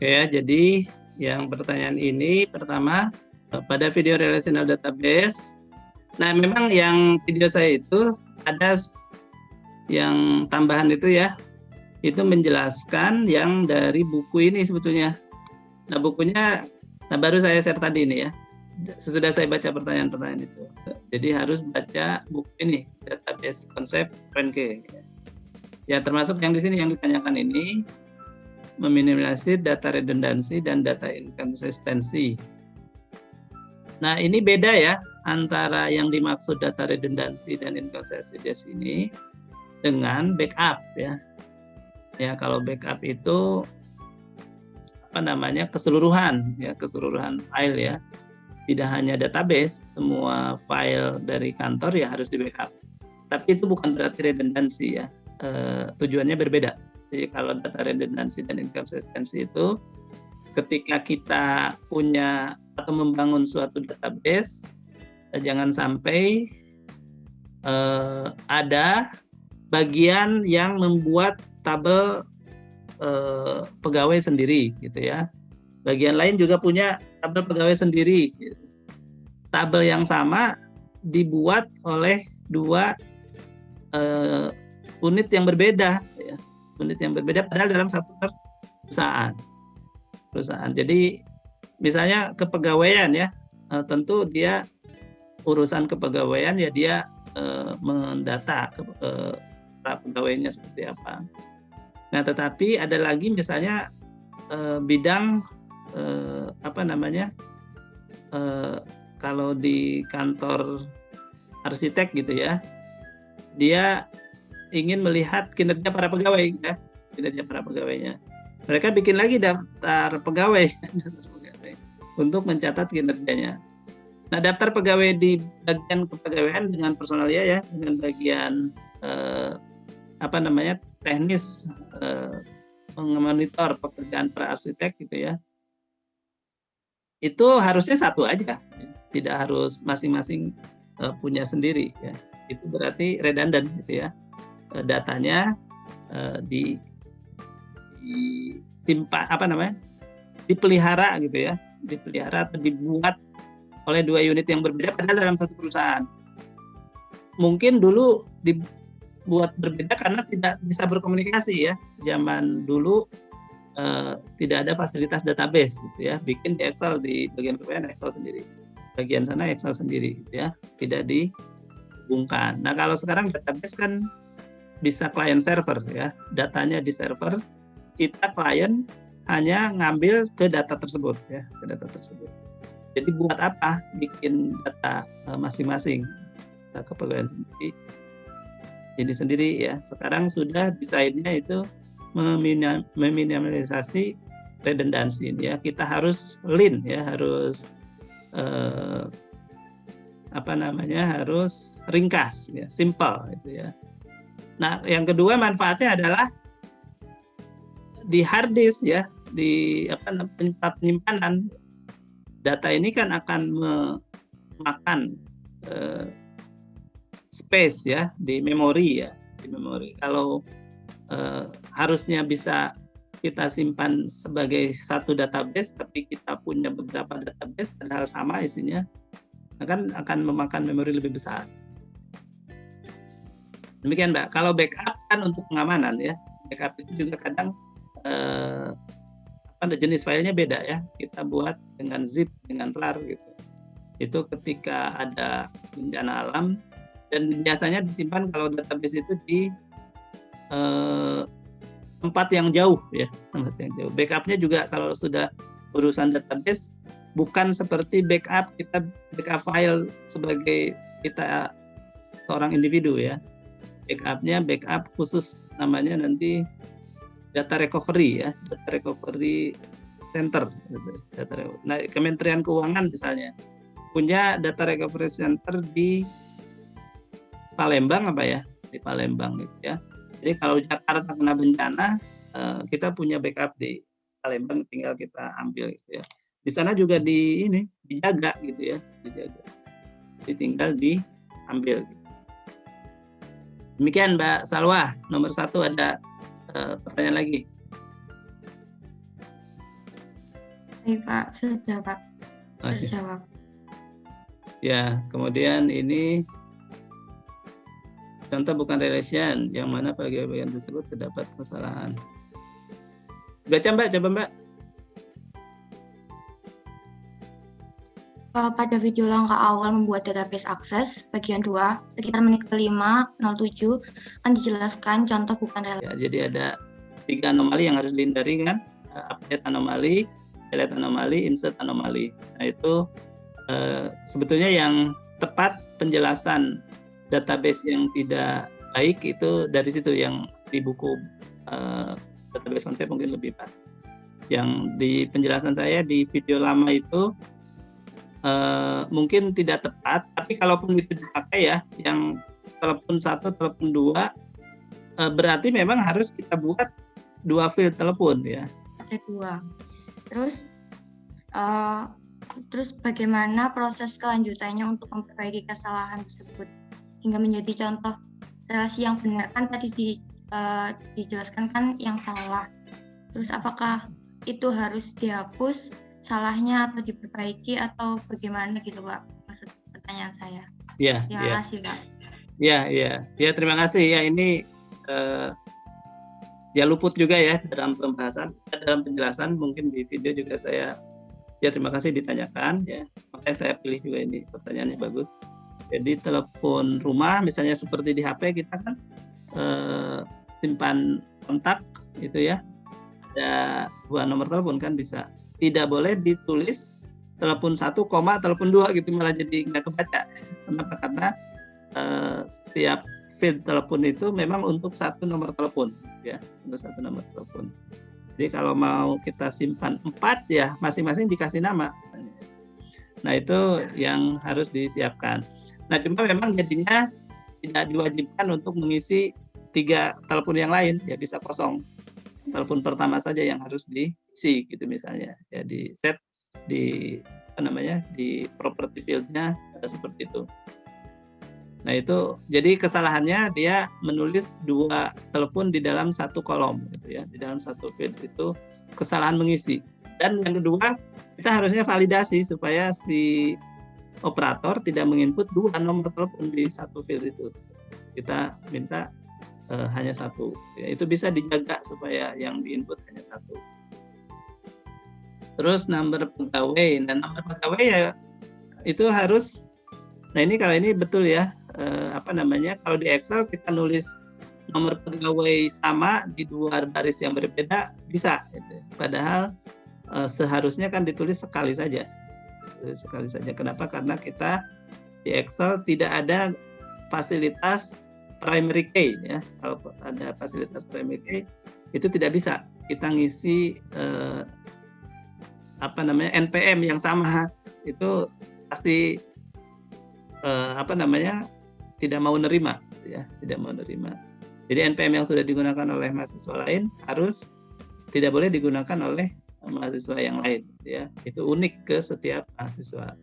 Oke ya, jadi yang pertanyaan ini pertama pada video relational database. Nah, memang yang video saya itu ada yang tambahan itu ya, itu menjelaskan yang dari buku ini sebetulnya. Nah, bukunya, nah baru saya share tadi ini ya, sesudah saya baca pertanyaan-pertanyaan itu. Jadi harus baca buku ini, database konsep Renke. Ya, termasuk yang di sini yang ditanyakan ini, meminimalisir data redundansi dan data inkonsistensi. Nah, ini beda ya antara yang dimaksud data redundansi dan inkonsistensi ini dengan backup ya. Ya, kalau backup itu apa namanya? Keseluruhan ya, keseluruhan file ya. Tidak hanya database, semua file dari kantor ya harus di backup. Tapi itu bukan berarti redundansi ya. Tujuannya berbeda. Jadi kalau data redundansi dan inkonsistensi itu ketika kita punya atau membangun suatu database, jangan sampai ada bagian yang membuat tabel pegawai sendiri gitu ya. Bagian lain juga punya tabel pegawai sendiri. Tabel yang sama dibuat oleh dua unit yang berbeda ya. Unit yang berbeda padahal dalam satu perusahaan. Jadi misalnya kepegawaian ya, tentu dia urusan kepegawaian ya dia mendata para pegawainya seperti apa. Nah, tetapi ada lagi misalnya bidang apa namanya, kalau di kantor arsitek gitu ya, dia ingin melihat kinerja para pegawai ya, kinerja para pegawainya. Mereka bikin lagi daftar pegawai untuk mencatat kinerjanya. Nah, daftar pegawai di bagian kepegawaian dengan personalia ya, dengan bagian apa namanya teknis memonitor pekerjaan para arsitek gitu ya. Itu harusnya satu aja, tidak harus masing-masing punya sendiri ya. Itu berarti redundant gitu ya. Datanya disimpan apa namanya? Dipelihara gitu ya. Dipelihara atau dibuat oleh dua unit yang berbeda padahal dalam satu perusahaan. Mungkin dulu dibuat berbeda karena tidak bisa berkomunikasi ya. Zaman dulu tidak ada fasilitas database gitu ya. Bikin di Excel, di bagian kepegawaian Excel sendiri. Bagian sana Excel sendiri gitu ya. Tidak dihubungkan. Nah, kalau sekarang database kan bisa client server ya. Datanya di server, kita klien hanya ngambil ke data tersebut ya, ke data tersebut. Jadi buat apa bikin data masing-masing, data kepegawaian sendiri, ini sendiri ya. Sekarang sudah desainnya itu meminimalisasi redundansi ya. Kita harus lean ya, harus apa namanya, harus ringkas ya, simple itu ya. Nah, yang kedua manfaatnya adalah di hard disk ya, di tempat penyimpanan data ini kan akan memakan space ya di memori ya, di memori. Kalau harusnya bisa kita simpan sebagai satu database, tapi kita punya beberapa database padahal sama isinya, akan memakan memori lebih besar. Demikian Mbak. Kalau backup kan untuk pengamanan ya. Backup itu juga kadang jenis filenya beda ya. Kita buat dengan zip, dengan RAR gitu. Itu ketika ada bencana alam dan biasanya disimpan kalau database itu di tempat yang jauh ya, tempat yang jauh. Backupnya juga kalau sudah urusan database bukan seperti backup kita backup file sebagai kita seorang individu ya. Backupnya backup khusus namanya nanti data recovery ya, data recovery center. Nah, Kementerian Keuangan misalnya punya data recovery center di Palembang apa ya, di Palembang gitu ya. Jadi kalau Jakarta kena bencana, kita punya backup di Palembang, tinggal kita ambil gitu ya. Di sana juga dijaga gitu ya, dijaga. Tinggal diambil. Gitu. Demikian Mbak Salwa, nomor 1 ada pertanyaan lagi. Baik Pak, sudah Pak, Oke. terjawab. Ya, kemudian ini contoh bukan relation, yang mana bagian tersebut terdapat kesalahan. Baca Mbak, coba Mbak. Pada video langkah awal membuat database akses, bagian 2, sekitar menit ke-5:07, akan dijelaskan contoh bukan relasi. Ya, jadi ada 3 anomali yang harus dihindari kan? Update anomali, delete anomali, insert anomali. Nah itu sebetulnya yang tepat penjelasan database yang tidak baik itu dari situ, yang di buku database konsep mungkin lebih pas. Yang di penjelasan saya di video lama itu mungkin tidak tepat, tapi kalaupun itu dipakai ya, yang telepon 1, telepon 2, berarti memang harus kita buat 2 field telepon ya. Ada 2. Terus bagaimana proses kelanjutannya untuk memperbaiki kesalahan tersebut hingga menjadi contoh relasi yang benar? Kan tadi dijelaskan kan yang salah. Terus apakah itu harus dihapus salahnya atau diperbaiki atau bagaimana gitu Pak? Maksud pertanyaan saya. Ya, Terima kasih Pak. Ya, terima kasih ya. Ini ya luput juga ya dalam pembahasan, dalam penjelasan, mungkin di video juga saya ya terima kasih ditanyakan ya. Makanya saya pilih juga ini, pertanyaannya bagus. Jadi telepon rumah misalnya seperti di HP kita kan simpan kontak itu ya. Ada 2 nomor telepon kan bisa. Tidak boleh ditulis telepon 1, telepon 2 gitu, malah jadi nggak kebaca. Kenapa? Karena setiap field telepon itu memang untuk 1 nomor telepon ya, untuk 1 nomor telepon. Jadi kalau mau kita simpan 4 ya masing-masing dikasih nama. Nah itu yang harus disiapkan. Nah cuma memang jadinya tidak diwajibkan untuk mengisi 3 telepon yang lain, ya bisa kosong. Telepon pertama saja yang harus diisi gitu misalnya, ya di set di di property field-nya seperti itu. Nah itu jadi kesalahannya dia menulis 2 telepon di dalam 1 kolom gitu ya, di dalam 1 field, itu kesalahan mengisi. Dan yang kedua, kita harusnya validasi supaya si operator tidak menginput 2 nomor telepon di 1 field itu. Kita minta hanya 1 ya, itu bisa dijaga supaya yang diinput hanya 1. Terus nomor pegawai, dan nomor pegawai ya itu harus, nah ini kalau ini betul ya, kalau di Excel kita nulis nomor pegawai sama di 2 baris yang berbeda bisa gitu. Padahal seharusnya kan ditulis sekali saja. Kenapa? Karena kita di Excel tidak ada fasilitas primary key ya. Kalau ada fasilitas primary key itu tidak bisa kita ngisi NPM yang sama, itu pasti tidak mau nerima ya, tidak mau nerima. Jadi NPM yang sudah digunakan oleh mahasiswa lain harus tidak boleh digunakan oleh mahasiswa yang lain ya. Itu unik ke setiap mahasiswa.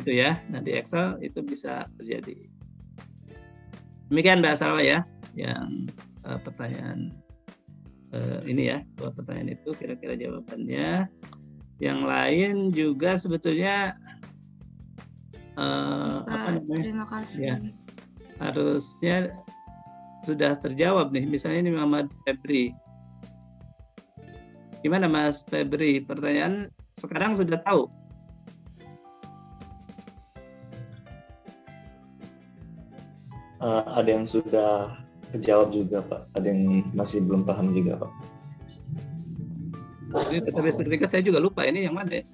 Itu ya. Nah di Excel itu bisa terjadi. Demikian Mbak Salwa ya, yang pertanyaan ini ya, 2 pertanyaan itu kira-kira jawabannya. Yang lain juga sebetulnya terima kasih. Ya, harusnya sudah terjawab nih. Misalnya ini Muhammad Febri. Gimana Mas Febri? Pertanyaan sekarang sudah tahu? Ada yang sudah terjawab juga Pak, ada yang masih belum paham juga Pak. Jadi database sertifikat saya juga lupa ini yang mana ya?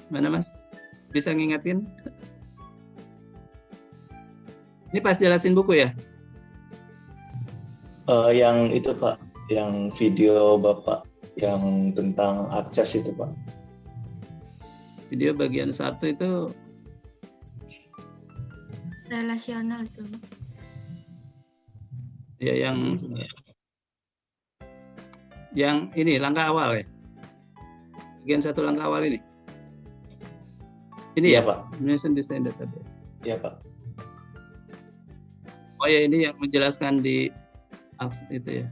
Mana Mas? Bisa ngingetin? Ini pas jelasin buku ya? Yang itu Pak, yang video Bapak yang tentang akses itu Pak. Video bagian 1 itu relasional itu. Ya yang ini langkah awal ya. Bagian 1 langkah awal ini. Ini ya Pak. Dimension Design Database. Iya Pak. Oh ya, ini yang menjelaskan di itu ya.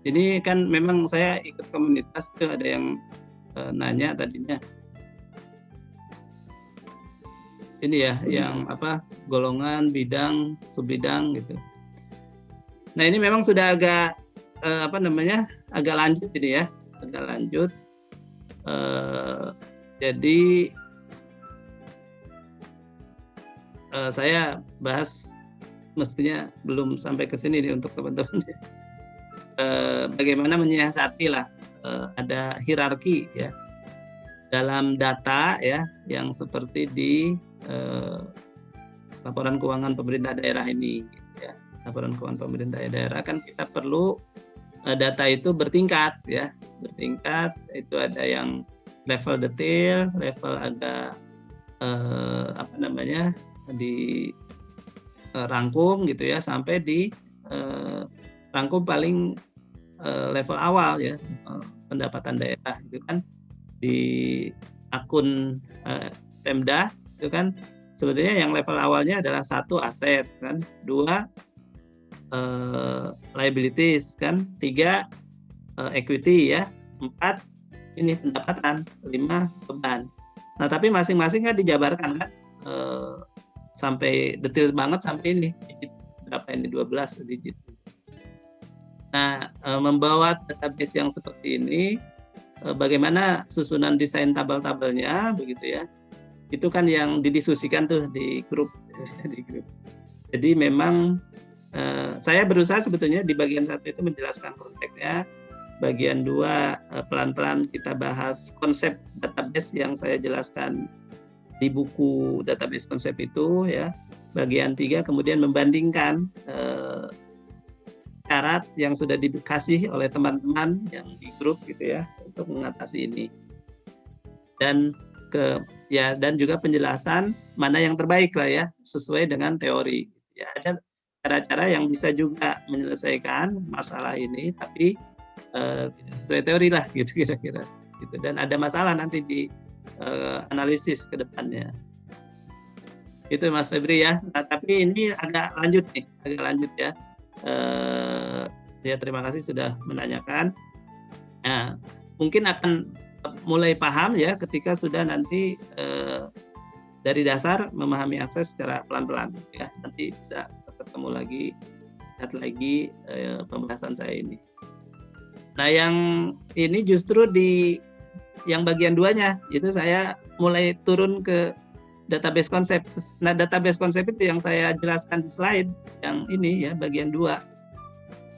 Ini kan memang saya ikut komunitas tuh, ada yang nanya tadinya. Ini ya, yang apa, golongan, bidang, subbidang gitu. Nah ini memang sudah agak agak lanjut ini ya, agak lanjut. Jadi saya bahas mestinya belum sampai ke sini nih untuk teman-teman. Bagaimana menyiasati lah, ada hierarki ya dalam data ya, yang seperti di laporan keuangan pemerintah daerah ini ya. Laporan keuangan pemerintah daerah kan kita perlu data itu bertingkat ya, bertingkat. Itu ada yang level detail, level agak di rangkum gitu ya, sampai di rangkum paling level awal ya, pendapatan daerah itu kan di akun Pemda itu kan sebetulnya yang level awalnya adalah 1 aset kan, 2 liabilities kan, 3 equity ya, 4 ini pendapatan, 5 beban. Nah tapi masing-masing kan dijabarkan kan sampai detail banget, sampai ini digit berapa ini, 12 digit. Nah membawa database yang seperti ini, bagaimana susunan desain tabel-tabelnya begitu ya, itu kan yang didiskusikan tuh di grup. Jadi memang saya berusaha sebetulnya di bagian 1 itu menjelaskan konteksnya, bagian 2 pelan-pelan kita bahas konsep database yang saya jelaskan di buku database konsep itu ya. Bagian 3 kemudian membandingkan syarat yang sudah dikasih oleh teman-teman yang di grup gitu ya untuk mengatasi ini. Dan dan juga penjelasan mana yang terbaik lah ya, sesuai dengan teori. Ya, ada cara-cara yang bisa juga menyelesaikan masalah ini, tapi sesuai teori lah gitu kira-kira. Gitu. Dan ada masalah nanti di analisis ke depannya. Itu Mas Febri ya. Nah, tapi ini agak lanjut ya. Ya terima kasih sudah menanyakan. Nah, mungkin akan mulai paham ya ketika sudah nanti dari dasar memahami akses secara pelan-pelan ya. Nanti bisa ketemu lagi, lihat lagi pembahasan saya ini. Nah yang ini justru di yang bagian 2-nya itu saya mulai turun ke database konsep. Nah database konsep itu yang saya jelaskan di slide yang ini ya, bagian 2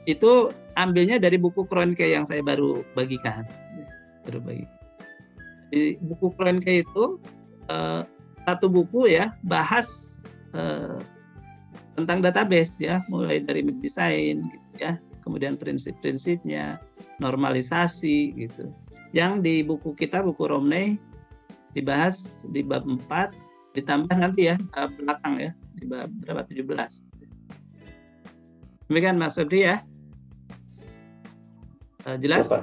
itu ambilnya dari buku Kroenke yang saya baru bagikan. Di buku Kroenke itu satu buku ya, bahas tentang database ya, mulai dari mendesain gitu ya, kemudian prinsip-prinsipnya, normalisasi gitu. Yang di buku kita, buku Romney, dibahas di bab 4, ditambah nanti ya belakang ya, di bab berapa, 17. Demikian Mas Febri ya. Jelas?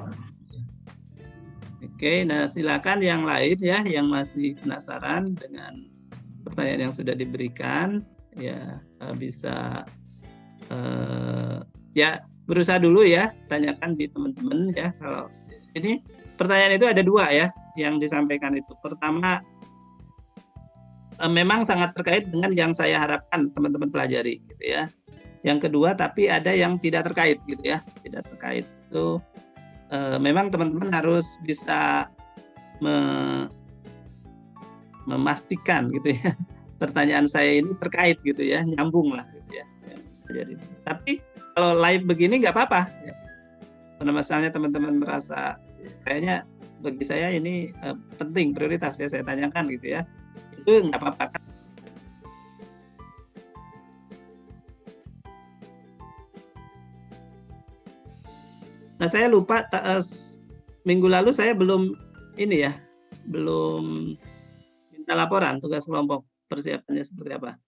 Oke, nah silakan yang lain ya, yang masih penasaran dengan pertanyaan yang sudah diberikan ya, bisa ya berusaha dulu ya, tanyakan di teman-teman ya. Kalau ini pertanyaan itu ada 2 ya yang disampaikan itu. Pertama, memang sangat terkait dengan yang saya harapkan teman-teman pelajari gitu ya. Yang kedua, tapi ada yang tidak terkait gitu ya, tidak terkait itu. Memang teman-teman harus bisa memastikan gitu ya, pertanyaan saya ini terkait gitu ya, nyambung lah gitu ya. Jadi, tapi kalau live begini nggak apa-apa. Ya. Karena misalnya teman-teman merasa kayaknya bagi saya ini penting, prioritas ya saya tanyakan gitu ya, itu nggak apa-apa. Nah saya lupa minggu lalu saya belum ini ya, belum minta laporan tugas kelompok persiapannya seperti apa.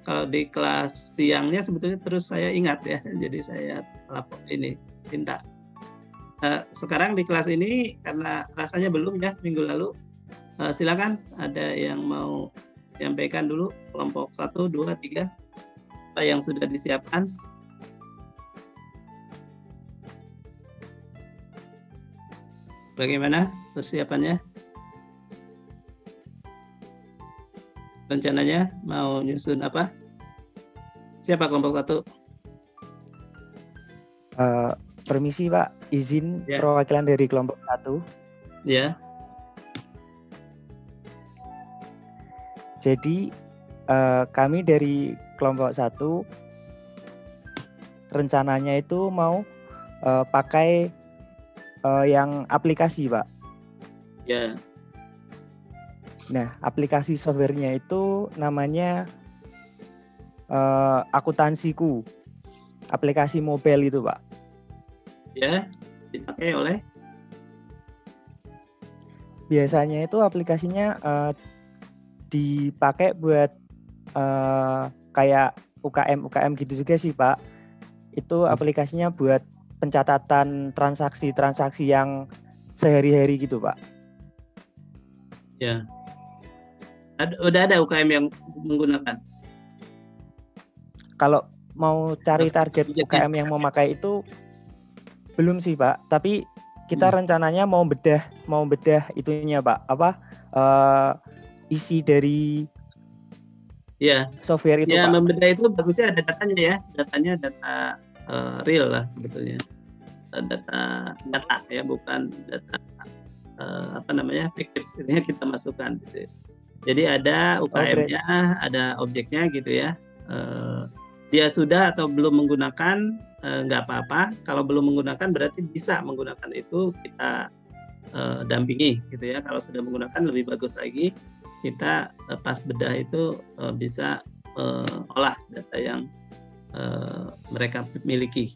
Kalau di kelas siangnya sebetulnya terus saya ingat ya, jadi saya lapor ini minta. Sekarang di kelas ini karena rasanya belum ya minggu lalu, silakan ada yang mau menyampaikan dulu kelompok 1, 2, 3 apa yang sudah disiapkan. Bagaimana persiapannya? Rencananya mau nyusun apa? Siapa kelompok 1? Permisi Pak, izin Ya. perwakilan dari kelompok 1. Ya. Jadi kami dari kelompok 1 rencananya itu mau pakai yang aplikasi Pak. Ya. Nah, aplikasi softwarenya itu namanya Akuntansiku. Aplikasi mobile itu Pak. Ya, dipakai oleh Biasanya itu aplikasinya dipakai buat kayak UKM gitu juga sih Pak. Itu aplikasinya buat pencatatan transaksi yang sehari-hari gitu Pak. ya. Udah ada UKM yang menggunakan. Kalau mau cari target Budgetnya. UKM yang mau pakai itu belum sih Pak. Tapi kita rencananya mau bedah itunya Pak. Isi dari Ya. software itu Ya, Pak. membedah itu bagusnya ada datanya ya. Datanya data real lah sebetulnya. Data ya, bukan data fiktif. Ini kita masukkan gitu ya. Jadi ada UKM-nya, ada objeknya gitu ya. Dia sudah atau belum menggunakan nggak apa-apa. Kalau belum menggunakan berarti bisa menggunakan itu, kita dampingi gitu ya. Kalau sudah menggunakan lebih bagus lagi, kita pas bedah itu bisa olah data yang mereka miliki.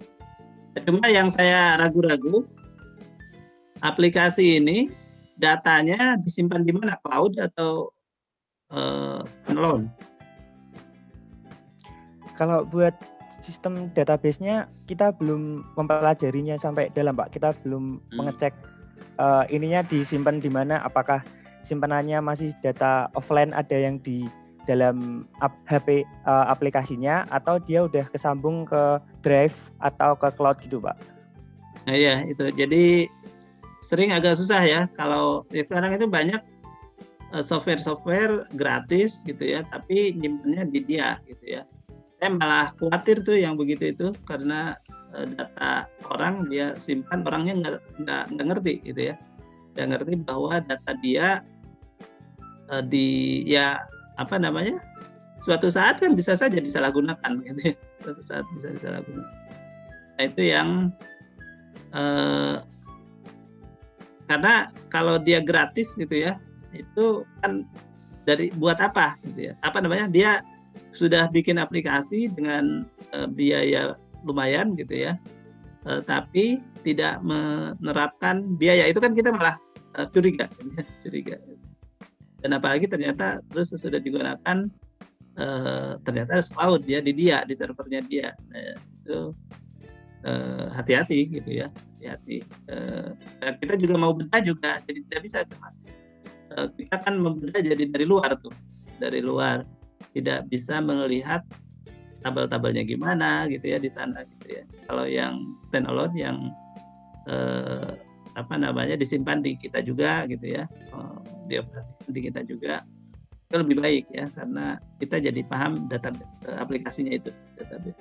Cuma yang saya ragu-ragu, aplikasi ini datanya disimpan di mana? Cloud atau standalone? Kalau buat sistem database-nya kita belum mempelajarinya sampai dalam Pak. Kita belum mengecek ininya disimpan di mana, apakah simpanannya masih data offline ada yang di dalam HP aplikasinya, atau dia udah kesambung ke drive atau ke cloud gitu Pak. Nah ya itu, jadi sering agak susah ya kalau ya, sekarang itu banyak software gratis gitu ya, tapi nyimpannya di dia gitu ya. Saya malah khawatir tuh yang begitu itu, karena data orang dia simpan, orangnya nggak ngerti gitu ya, nggak ngerti bahwa data dia suatu saat kan bisa saja disalahgunakan gitu ya, suatu saat bisa disalahgunakan. Nah itu yang karena kalau dia gratis gitu ya, itu kan buat apa gitu ya, dia sudah bikin aplikasi dengan biaya lumayan gitu ya, tapi tidak menerapkan biaya, itu kan kita malah curiga. Dan apalagi ternyata terus sudah digunakan ternyata cloud ya, di servernya dia. Nah, itu hati-hati gitu ya, hati-hati. Kita juga mau bedah juga jadi tidak bisa Mas. Kita kan membedah jadi dari luar, tidak bisa melihat tabel-tabelnya gimana gitu ya di sana gitu ya. Kalau yang standalone yang disimpan di kita juga gitu ya, dioperasikan di kita juga, itu lebih baik ya, karena kita jadi paham data aplikasinya itu, database.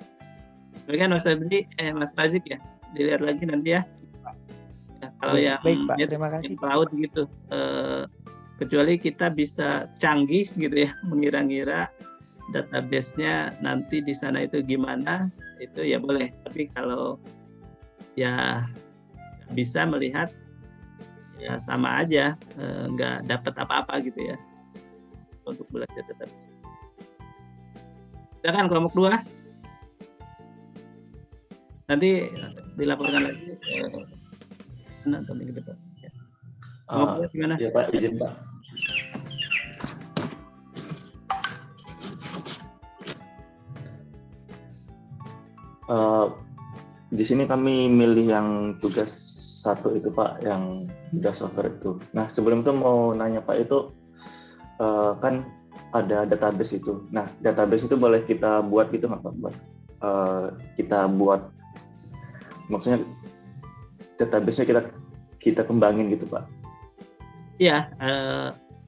Demikian Mas Abdi, Mas Razik ya, dilihat lagi nanti ya. Kalau yang baik, Pak. Terima kasih, cloud gitu, kecuali kita bisa canggih gitu ya, mengira-ngira database-nya nanti di sana itu gimana, itu ya boleh. Tapi kalau ya bisa melihat ya sama aja, nggak dapat apa-apa gitu ya untuk belajar database. Silakan kelompok 2. Nanti dilaporkan lagi atau minggu depan. Ya. Gimana? Ya Pak, izin Pak. Di sini kami milih yang tugas 1 itu Pak, yang udah software itu. Nah sebelum itu mau nanya Pak, itu kan ada database itu. Nah database itu boleh kita buat gitu nggak Pak? Kita buat, maksudnya database-nya kita kita kembangin gitu Pak. Iya,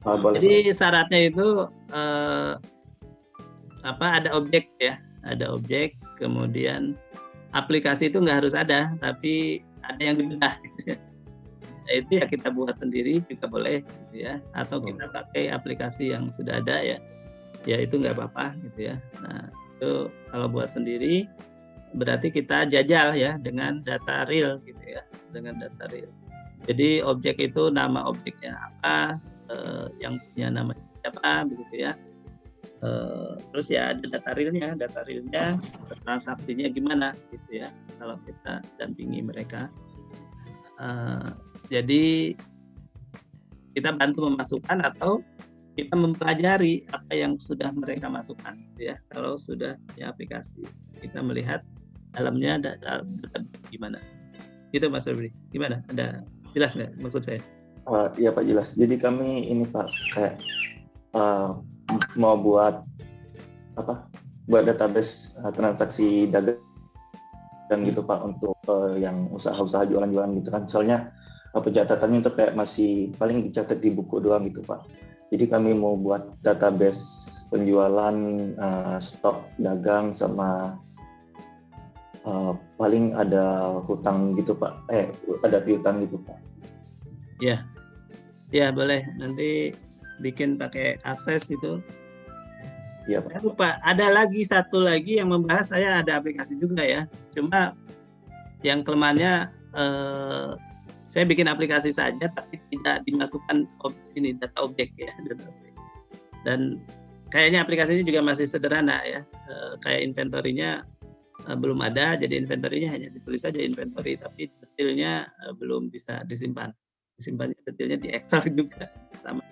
Boleh jadi Pak. syaratnya itu ada objek ya, ada objek, kemudian aplikasi itu nggak harus ada, tapi ada yang dibedah. Gitu ya. Nah, itu ya kita buat sendiri juga boleh, gitu ya. Atau kita pakai aplikasi yang sudah ada ya itu nggak apa-apa, gitu ya. Nah, itu kalau buat sendiri berarti kita jajal ya dengan data real, gitu ya, dengan data real. Jadi objek itu nama objeknya apa, yang punya nama siapa, begitu ya. Terus ya ada data realnya, transaksinya gimana, gitu ya. Kalau kita dampingi mereka, jadi kita bantu memasukkan atau kita mempelajari apa yang sudah mereka masukkan, gitu ya. Kalau sudah di aplikasi, kita melihat dalamnya data gimana. Gitu Mas Febri, gimana? Ada jelas nggak maksud saya? Iya Pak, jelas. Jadi kami ini Pak kayak mau buat database transaksi dagang gitu Pak untuk yang usaha-usaha jualan-jualan gitu kan. Soalnya pencatatannya itu kayak masih paling dicatat di buku doang gitu Pak. Jadi kami mau buat database penjualan, stok dagang, sama paling ada hutang gitu Pak. Ada piutang gitu Pak. Ya boleh, nanti bikin pakai akses itu. Iya Pak. Lupa, ada satu lagi yang membahas, saya ada aplikasi juga ya. Cuma yang kelemahannya saya bikin aplikasi saja tapi tidak dimasukkan data objek ya, data objek. Dan kayaknya aplikasinya juga masih sederhana ya. Kayak inventory-nya belum ada, jadi inventory-nya hanya ditulis saja inventory, tapi detailnya belum bisa disimpan. Disimpannya detailnya di Excel juga sama,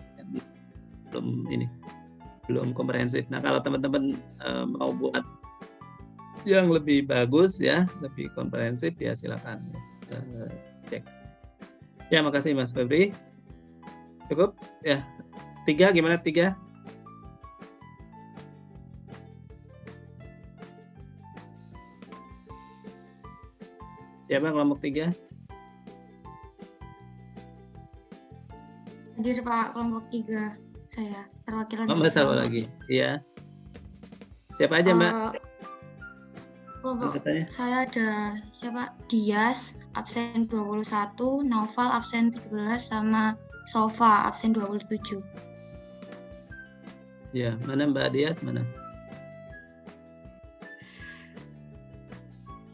belum komprehensif. Nah, kalau teman-teman mau buat yang lebih bagus ya, lebih komprehensif ya silakan cek. Ya, makasih Mas Febri. Cukup ya. 3 gimana 3? Siapa kelompok 3? Hadir Pak, kelompok 3 saya perwakilan. Mbak Salwa lagi, iya. Siapa aja Mbak? Kelompok saya ada siapa? Dias absen 21, Naufal absen 17, sama Sofa absen 27. Ya, mana Mbak Dias mana?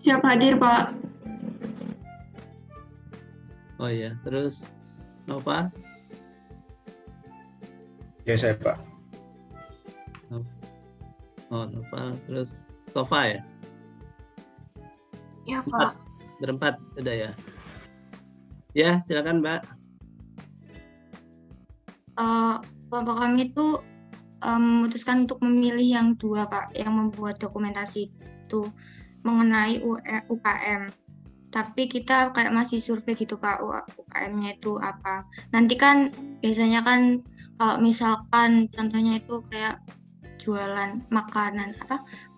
Siap hadir Pak. Oh iya, terus Nova? Ya saya Pak. Oh Nova, terus Sofa ya? Ya Pak. Berempat udah ya? Ya silakan Mbak. Kelompok kami itu memutuskan untuk memilih yang 2 Pak, yang membuat dokumentasi itu mengenai UKM. Tapi kita kayak masih survei gitu Pak, UKM-nya itu apa. Nanti kan biasanya kan kalau misalkan contohnya itu kayak jualan makanan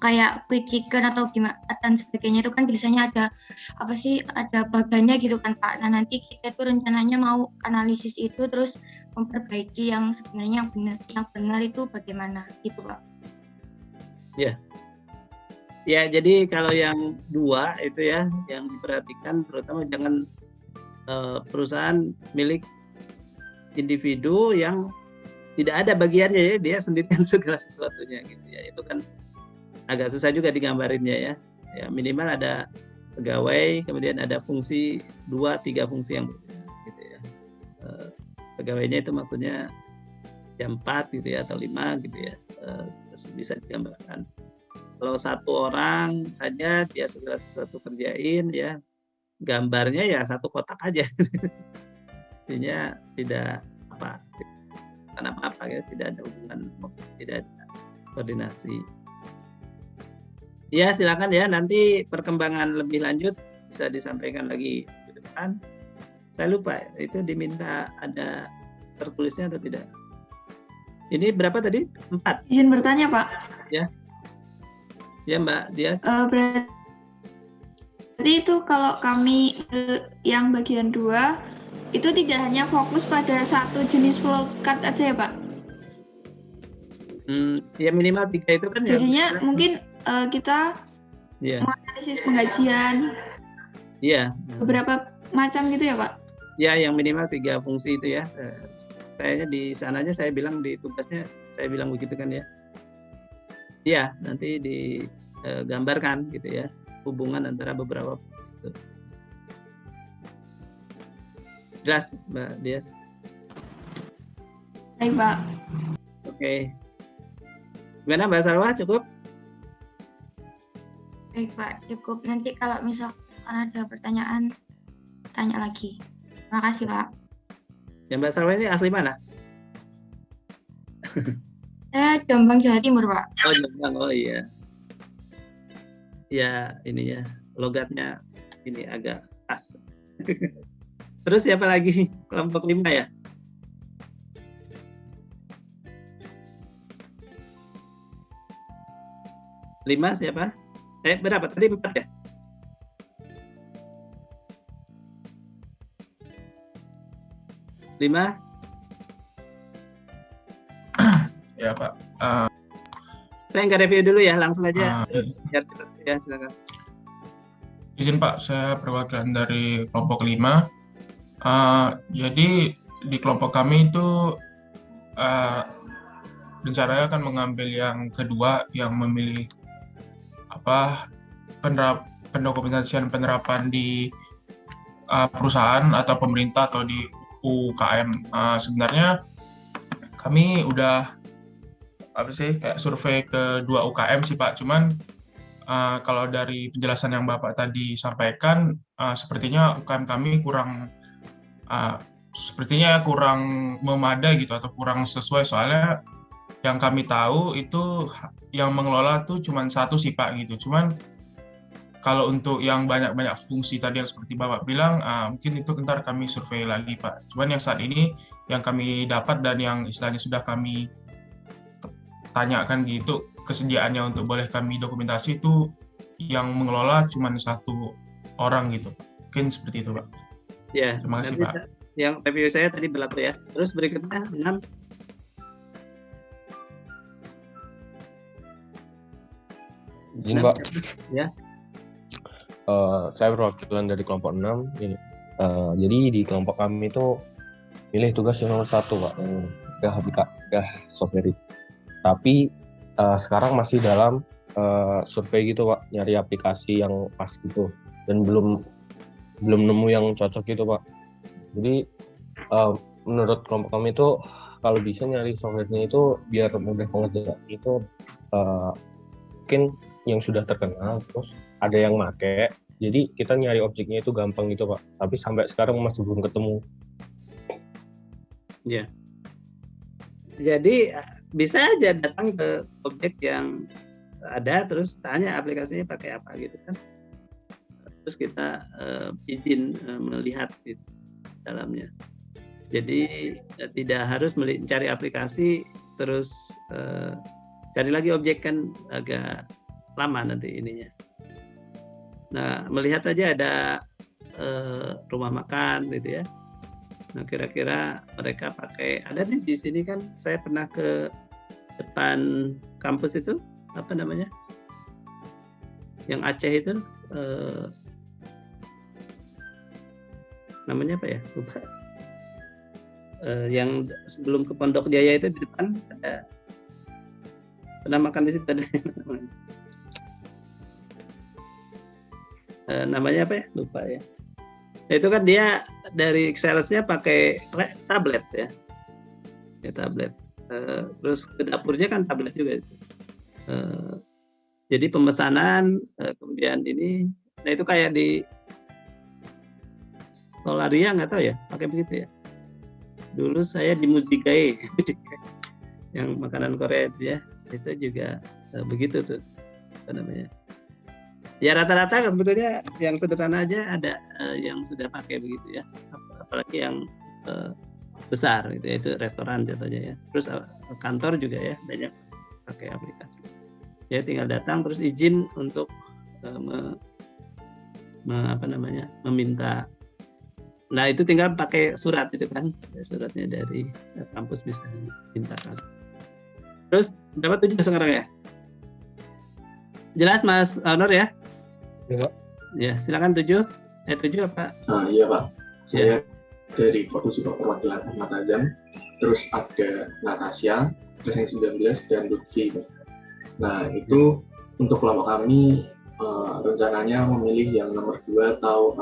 kayak quick chicken atau gimana dan sebagainya, itu kan biasanya ada bagannya gitu kan Pak. Nah, nanti kita itu rencananya mau analisis itu terus memperbaiki yang sebenarnya yang benar itu bagaimana gitu Pak. Ya, jadi kalau yang 2 itu ya yang diperhatikan terutama jangan perusahaan milik individu yang tidak ada bagiannya ya, dia sendirian segala sesuatunya gitu ya. Itu kan agak susah juga digambarinnya ya. Ya minimal ada pegawai, kemudian ada fungsi 2-3 fungsi yang berbeda gitu ya. Pegawainya itu maksudnya 4 gitu ya atau 5 gitu ya. Terus bisa digambarkan. Kalau 1 orang saja dia segala sesuatu kerjain ya, gambarnya ya 1 kotak aja. Artinya tidak apa-apa ya, tidak ada hubungan, tidak ada koordinasi. Ya silakan ya, nanti perkembangan lebih lanjut bisa disampaikan lagi ke depan. Saya lupa itu diminta ada tertulisnya atau tidak. Ini berapa tadi? 4. Izin bertanya Pak. Ya Mbak Dias. Berarti itu kalau kami yang bagian 2 itu tidak hanya fokus pada satu jenis flowcard aja ya Pak? Ya minimal 3 itu kan Jadinya mungkin kita ya. menganalisis penggajian Iya. beberapa macam gitu ya Pak? Ya, yang minimal 3 fungsi itu ya. Kayaknya di sananya saya bilang di tugasnya saya bilang begitu kan ya. Iya, nanti digambarkan gitu ya hubungan antara beberapa. Jelas Mbak Dias? Baik Pak. Oke. Gimana Mbak Salwa, cukup? Baik Pak, cukup. Nanti kalau misalkan ada pertanyaan, tanya lagi. Terima kasih Pak. Ya Mbak Salwa ini asli mana? Saya Jombang, Jawa Timur Pak. Oh Jombang, oh iya. Ya ini ya, logatnya ini agak pas. Terus siapa lagi? Kelompok 5 ya? Lima siapa? Berapa? Tadi 4 ya? Lima? Ya Pak. Saya nggak review dulu ya, langsung aja. Biar cepat ya, silakan. Izin Pak, saya perwakilan dari kelompok 5. Jadi di kelompok kami itu rencananya akan mengambil yang kedua, yang memilih pendokumentasian penerapan di perusahaan atau pemerintah atau di UKM. Sebenarnya kami udah kayak survei ke 2 UKM sih Pak, cuman kalau dari penjelasan yang Bapak tadi sampaikan, sepertinya UKM kami kurang memadai gitu atau kurang sesuai, soalnya yang kami tahu itu yang mengelola tuh cuman 1 sih Pak gitu. Cuman kalau untuk yang banyak-banyak fungsi tadi yang seperti Bapak bilang, mungkin itu ntar kami survei lagi Pak. Cuman yang saat ini yang kami dapat dan yang istilahnya sudah kami tanyakan gitu, kesediaannya untuk boleh kami dokumentasi itu yang mengelola cuma 1 orang gitu. Mungkin seperti itu Pak. Ya, terima kasih Pak. Yang review saya tadi berlaku ya. Terus berikutnya 6. Izin Pak. Ya. Saya perwakilan dari kelompok 6 ini. Jadi di kelompok kami itu pilih tugas yang nomor 1 Pak, yang udah software. Tapi sekarang masih dalam survei gitu Pak, nyari aplikasi yang pas gitu, dan belum nemu yang cocok gitu Pak. Jadi menurut kelompok kami itu kalau bisa nyari softwarenya itu biar mudah pengerjaan itu mungkin yang sudah terkenal, terus ada yang make, jadi kita nyari objeknya itu gampang gitu Pak. Tapi sampai sekarang masih belum ketemu. Ya. Jadi bisa aja datang ke objek yang ada, terus tanya aplikasinya pakai apa gitu kan. Terus kita izin melihat di dalamnya. Jadi tidak harus mencari aplikasi terus cari lagi objek, kan agak lama nanti ininya. Nah, melihat saja ada rumah makan gitu ya. Nah, kira-kira mereka pakai, ada nih di sini kan, saya pernah ke depan kampus itu, apa namanya? Yang Aceh itu, namanya apa ya? Lupa. Yang sebelum ke Pondok Jaya itu di depan ada, pernah makan di situ ada namanya apa ya? Lupa ya. Nah, itu kan dia dari salesnya pakai tablet ya, tablet. Terus ke dapurnya kan tablet juga. Jadi pemesanan, kemudian ini, nah itu kayak di Solaria, nggak tahu ya, pakai begitu ya. Dulu saya di Mujigae, yang makanan Korea ya, itu juga begitu tuh, apa namanya. Ya rata-rata sebetulnya yang sederhana aja ada yang sudah pakai begitu ya, apalagi yang besar gitu ya, itu restoran contohnya ya. Terus kantor juga ya banyak pakai aplikasi. Ya tinggal datang terus izin untuk meminta Nah itu tinggal pakai surat itu kan, suratnya dari kampus bisa dimintakan. Terus berapa 7 sekarang ya? Jelas Mas Honor ya? Ya, Pak. Ya silakan 7 apa? Iya Pak, saya dari Fakultas Perwakilan Ahmad Azam, terus ada Natasha, kelas yang 19, dan Lutfi. Nah itu untuk kelompok kami rencananya memilih yang nomor 2 atau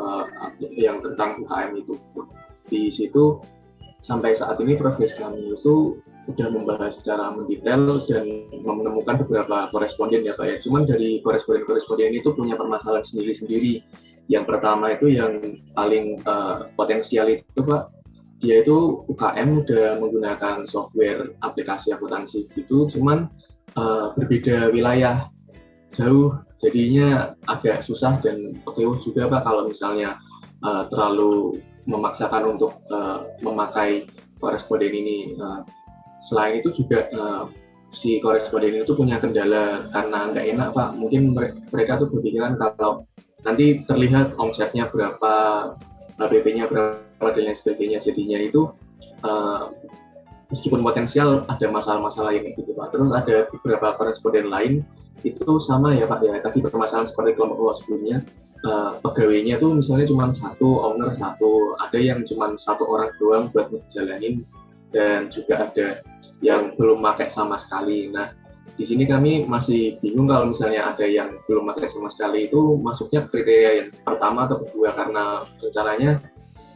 yang tentang UKM itu. Di situ sampai saat ini progres kami itu sudah membahas secara mendetail dan menemukan beberapa koresponden ya Pak ya. Cuman dari koresponden itu punya permasalahan sendiri-sendiri. Yang pertama itu yang paling potensial itu Pak, dia itu UKM udah menggunakan software aplikasi akuntansi gitu, cuman berbeda wilayah jauh, jadinya agak susah dan kecewa juga Pak kalau misalnya terlalu memaksakan untuk memakai koresponden ini. Selain itu juga si koresponden itu punya kendala karena nggak enak Pak, mungkin mereka tuh berpikiran kalau nanti terlihat omsetnya berapa, HPP-nya berapa dan lain sebagainya, jadinya itu meskipun potensial ada masalah-masalah yang gitu Pak. Terus ada beberapa koresponden lain itu sama ya Pak ya, tadi permasalahan seperti kelompok sebelumnya, pegawainya tuh misalnya cuma 1, owner 1, ada yang cuma 1 orang doang buat ngejalanin, dan juga ada yang belum pakai sama sekali. Nah di sini kami masih bingung kalau misalnya ada yang belum pakai sama sekali itu masuknya kriteria yang pertama atau kedua, karena rencananya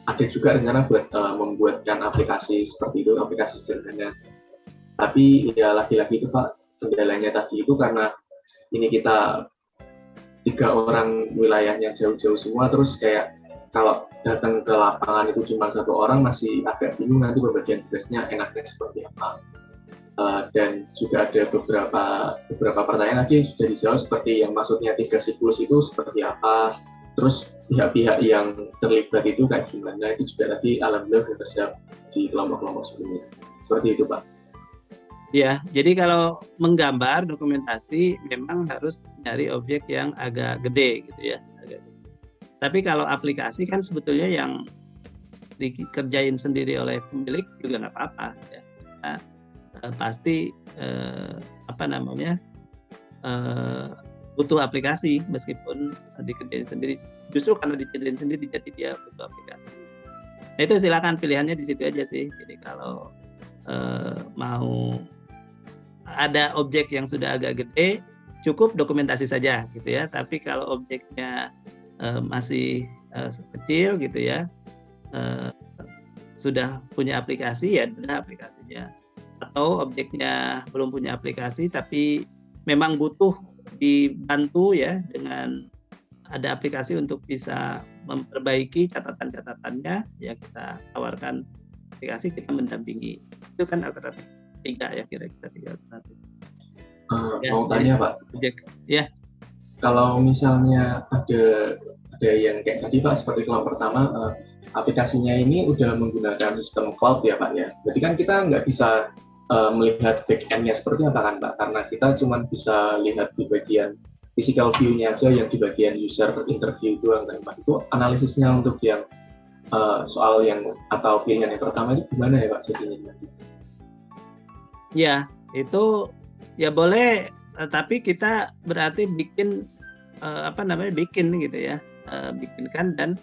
ada juga rencana buat membuatkan aplikasi seperti itu, aplikasi sederhana. Tapi ya lagi-lagi itu Pak, kendalanya tadi itu karena ini kita 3 orang wilayahnya jauh-jauh semua, terus kayak kalau datang ke lapangan itu cuma 1 orang masih agak bingung nanti pembagian tugasnya enaknya seperti apa. Dan juga ada beberapa pertanyaan lagi sudah dijawab, seperti yang maksudnya 3 siklus itu seperti apa, terus pihak-pihak yang terlibat itu kayak gimana, itu juga tadi alhamdulillah sudah terjawab di kelompok-kelompok sebelumnya. Seperti itu Pak. Ya, jadi kalau menggambar dokumentasi memang harus nyari objek yang agak gede gitu ya. Tapi kalau aplikasi kan sebetulnya yang dikerjain sendiri oleh pemilik juga nggak apa-apa ya. Nah, pasti butuh aplikasi meskipun dikerjain sendiri. Justru karena dikerjain sendiri jadi dia butuh aplikasi. Nah itu silakan pilihannya di situ aja sih. Jadi kalau mau ada objek yang sudah agak gede, cukup dokumentasi saja gitu ya. Tapi kalau objeknya masih kecil gitu ya, sudah punya aplikasi ya sudah aplikasinya. Atau objeknya belum punya aplikasi tapi memang butuh dibantu ya dengan ada aplikasi untuk bisa memperbaiki catatan-catatannya, ya kita tawarkan aplikasi, kita mendampingi. Itu kan alternatif 3 ya, kira-kira 3 alternatif. Mau tanya Pak, ya. Kalau misalnya ada yang kayak tadi Pak, seperti kelompok pertama, aplikasinya ini udah menggunakan sistem cloud ya Pak ya. Berarti kan kita nggak bisa melihat back-end-nya seperti apa kan Pak, karena kita cuma bisa lihat di bagian physical view-nya aja, yang di bagian user interview doang kan Pak. Itu analisisnya untuk yang soal yang atau pilihan yang pertama itu gimana ya Pak jadinya? Ya, itu ya boleh, tapi kita berarti bikin bikin gitu ya, bikinkan dan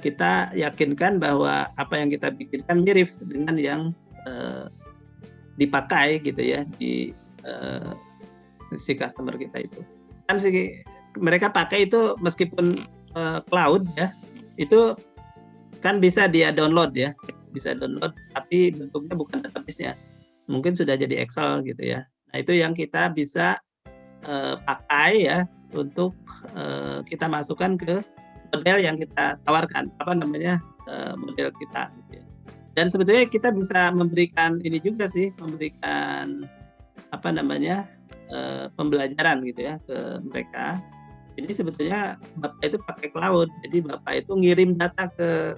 kita yakinkan bahwa apa yang kita bikinkan mirip dengan yang dipakai gitu ya di si customer kita itu. Kan mereka pakai itu meskipun cloud ya, itu kan bisa dia download ya, bisa download tapi bentuknya bukan database-nya, mungkin sudah jadi Excel gitu ya. Nah itu yang kita bisa pakai ya untuk kita masukkan ke model yang kita tawarkan, model kita gitu ya. Dan sebetulnya kita bisa memberikan ini juga sih, memberikan pembelajaran gitu ya ke mereka. Jadi sebetulnya Bapak itu pakai cloud, jadi Bapak itu ngirim data ke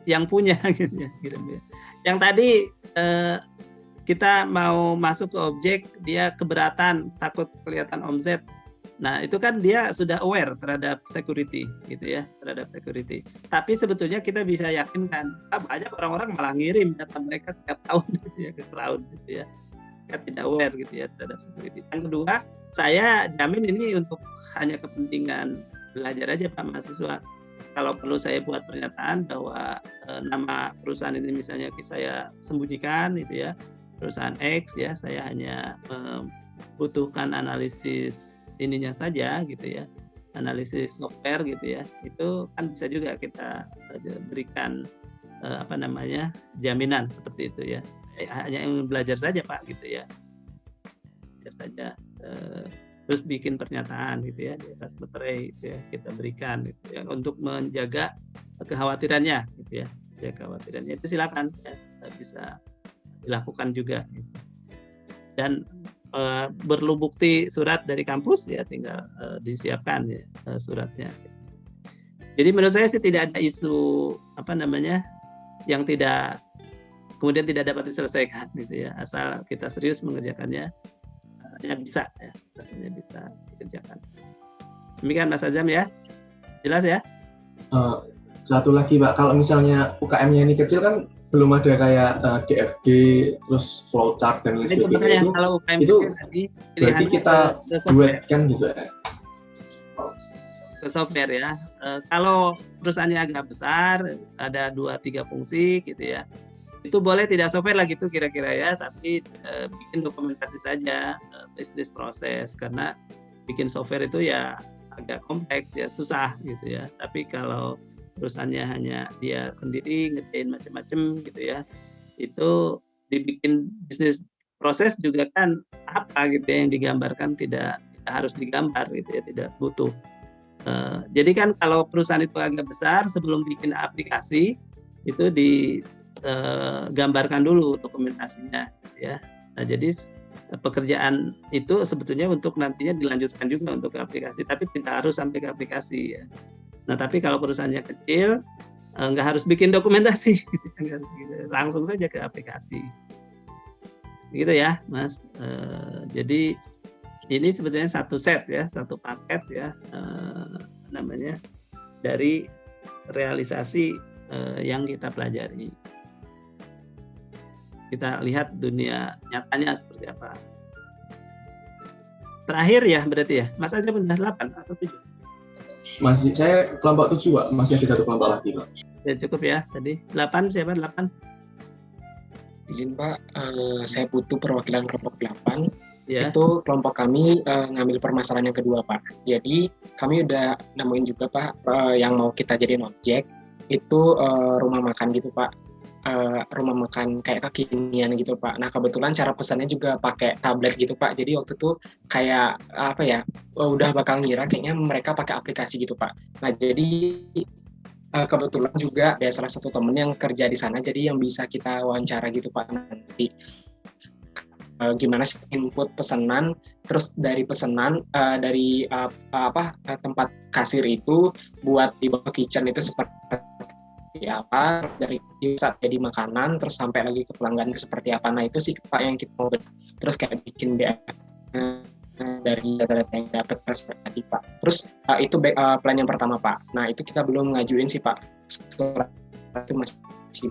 yang punya gitu ya, kirim. Yang tadi kita mau masuk ke objek, dia keberatan, takut kelihatan omset, Nah, itu kan dia sudah aware terhadap security gitu ya, terhadap security. Tapi sebetulnya kita bisa yakinkan, banyak orang-orang malah ngirim data mereka tiap tahun gitu ya ke cloud gitu ya. Mereka tidak aware gitu ya terhadap security. Yang kedua, saya jamin ini untuk hanya kepentingan belajar aja Pak mahasiswa. Kalau perlu saya buat pernyataan bahwa nama perusahaan ini misalnya saya sembunyikan gitu ya, perusahaan X ya, saya hanya membutuhkan analisis ininya saja gitu ya, analisis software gitu ya, itu kan bisa juga kita berikan jaminan seperti itu ya. Hanya yang belajar saja Pak gitu ya, belajar saja, terus bikin pernyataan gitu ya di atas materai gitu ya, kita berikan gitu ya untuk menjaga kekhawatirannya gitu ya, kekhawatirannya itu silakan ya, bisa dilakukan juga gitu. Dan perlu bukti surat dari kampus ya, tinggal disiapkan ya suratnya. Jadi menurut saya sih tidak ada isu yang tidak kemudian tidak dapat diselesaikan gitu ya, asal kita serius mengerjakannya, ya bisa ya, rasanya bisa dikerjakan. Demikian Mas Azam ya, jelas ya? Satu lagi Pak, kalau misalnya UKM-nya ini kecil kan belum ada kayak DFG, terus flowchart dan lain sebagainya. Kalau UKM itu kecil tadi berarti kita duet kan gitu ya? Ke software ya. Kalau perusahaannya agak besar, ada 2-3 fungsi gitu ya, itu boleh tidak software lah gitu kira-kira ya, tapi bikin dokumentasi saja bisnis proses, karena bikin software itu ya agak kompleks ya, susah gitu ya. Tapi kalau perusahaannya hanya dia sendiri ngerjain macam-macam gitu ya, itu dibikin bisnis proses juga kan apa gitu ya, yang digambarkan tidak harus digambar gitu ya, tidak butuh. Jadi kan kalau perusahaan itu agak besar, sebelum bikin aplikasi itu digambarkan dulu dokumentasinya ya. Nah, jadi pekerjaan itu sebetulnya untuk nantinya dilanjutkan juga untuk ke aplikasi, tapi tidak harus sampai ke aplikasi ya. Nah, tapi kalau perusahaannya kecil, nggak harus bikin dokumentasi, langsung saja ke aplikasi. Gitu ya, Mas. Jadi ini sebetulnya satu set ya, satu paket ya, dari realisasi yang kita pelajari. Kita lihat dunia nyatanya seperti apa. Terakhir ya berarti ya, Mas aja benar 8 atau 7? Masih, saya kelompok 7 Pak, masih ada satu kelompok lagi Pak. Ya cukup ya tadi. 8 siapa 8? Izin Pak, saya butuh perwakilan kelompok 8. Ya. Itu kelompok kami ngambil permasalahan yang kedua Pak. Jadi kami udah nemuin juga Pak yang mau kita jadiin objek itu rumah makan gitu Pak. Rumah makan kayak kekinian gitu Pak. Nah kebetulan cara pesannya juga pakai tablet gitu Pak. Jadi waktu itu kayak udah bakal ngira kayaknya mereka pakai aplikasi gitu Pak. Nah jadi kebetulan juga ada salah satu temen yang kerja di sana, jadi yang bisa kita wawancara gitu Pak nanti. Gimana sih input pesanan, terus dari pesanan dari tempat kasir itu buat di bawah kitchen itu seperti apa, dari saat jadi makanan terus sampai lagi ke pelanggan seperti apa. Nah itu sih Pak yang kita mau terus kayak bikin dari data-data yang dapat tadi Pak. Terus itu plan yang pertama Pak. Nah itu kita belum ngajuin sih Pak, surat itu masih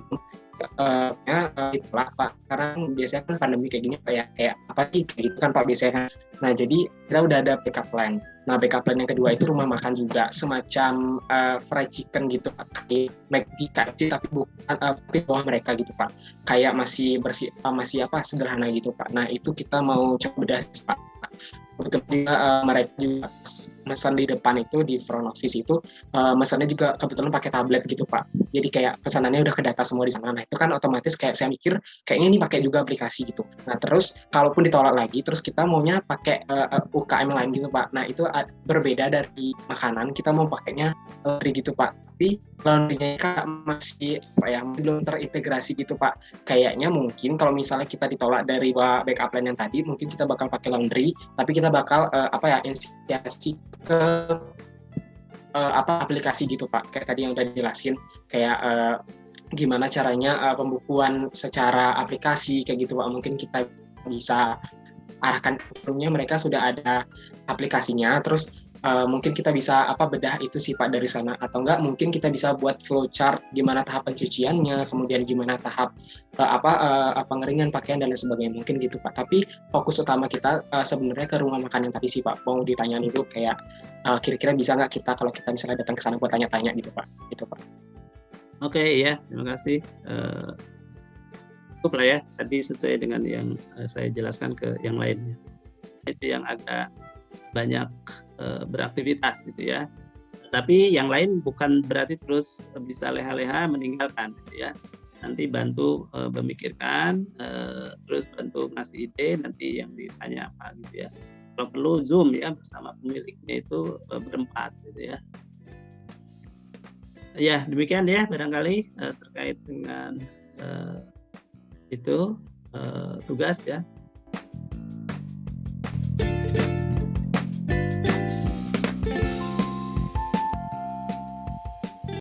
itulah Pak, karena biasanya kan pandemi kayak gini Pak ya, kayak apa sih kayak gitu kan Pak biasanya. Nah jadi kita udah ada backup plan. Nah backup plan yang kedua itu rumah makan juga, semacam fried chicken gitu Pak, kayak McD KFC tapi bukan tapi bawah mereka gitu Pak, kayak masih bersih, masih sederhana gitu Pak. Nah itu kita mau coba bedah Pak. Kebetulan juga mereka juga pesan di depan itu di front office itu mesannya juga kebetulan pakai tablet gitu Pak. Jadi kayak pesanannya udah kedata semua di sana. Nah itu kan otomatis kayak saya mikir kayaknya ini pakai juga aplikasi gitu. Nah terus kalaupun ditolak lagi, terus kita maunya pakai UKM lain gitu Pak. Nah itu berbeda dari makanan, kita mau pakainya laundry gitu Pak. Tapi laundry-nya masih belum terintegrasi gitu Pak. Kayaknya mungkin kalau misalnya kita ditolak dari backup plan yang tadi, mungkin kita bakal pakai laundry, tapi kita bakal inisiasi ke aplikasi gitu Pak. Kayak tadi yang udah dijelasin, kayak gimana caranya pembukuan secara aplikasi kayak gitu Pak. Mungkin kita bisa arahkan sebelumnya mereka sudah ada aplikasinya, terus mungkin kita bisa bedah itu sih Pak dari sana, atau enggak mungkin kita bisa buat flowchart gimana tahap pencuciannya, kemudian gimana tahap pengeringan pakaian dan lain sebagainya, mungkin gitu Pak. Tapi fokus utama kita sebenarnya ke rumah makan yang tadi sih Pak, mau ditanyain dulu kayak kira-kira bisa nggak kita kalau kita misalnya datang ke sana buat tanya-tanya gitu Pak, gitu Pak. Oke, ya, terima kasih. Cukup lah ya, tadi sesuai dengan yang saya jelaskan ke yang lainnya. Itu yang agak banyak beraktivitas gitu ya. Tapi yang lain bukan berarti terus bisa leha-leha meninggalkan gitu ya. Nanti bantu memikirkan, terus bantu ngasih ide nanti yang ditanya apa gitu ya. Kalau perlu Zoom ya bersama pemiliknya itu berempat gitu ya. Ya demikian ya barangkali terkait dengan itu tugas ya.